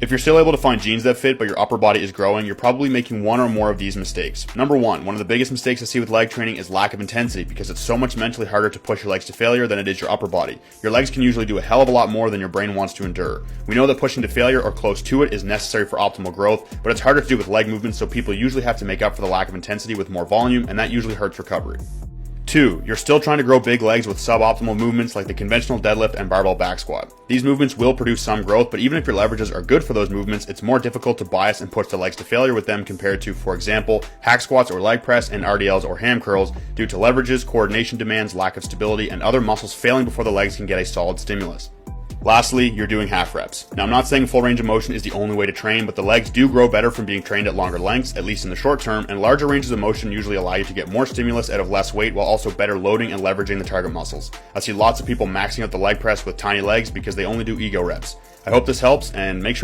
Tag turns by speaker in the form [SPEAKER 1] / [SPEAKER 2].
[SPEAKER 1] If you're still able to find jeans that fit but your upper body is growing, you're probably making one or more of these mistakes. Number one of the biggest mistakes I see with leg training is lack of intensity, because it's so much mentally harder to push your legs to failure than it is your upper body. Your legs can usually do a hell of a lot more than your brain wants to endure. We know that pushing to failure or close to it is necessary for optimal growth, but it's harder to do with leg movements, so people usually have to make up for the lack of intensity with more volume, and that usually hurts recovery. 2. You're still trying to grow big legs with suboptimal movements like the conventional deadlift and barbell back squat. These movements will produce some growth, but even if your leverages are good for those movements, it's more difficult to bias and push the legs to failure with them compared to, for example, hack squats or leg press and RDLs or ham curls, due to leverages, coordination demands, lack of stability, and other muscles failing before the legs can get a solid stimulus. Lastly, you're doing half reps. Now, I'm not saying full range of motion is the only way to train, but the legs do grow better from being trained at longer lengths, at least in the short term, and larger ranges of motion usually allow you to get more stimulus out of less weight while also better loading and leveraging the target muscles. I see lots of people maxing out the leg press with tiny legs because they only do ego reps. I hope this helps, and make sure to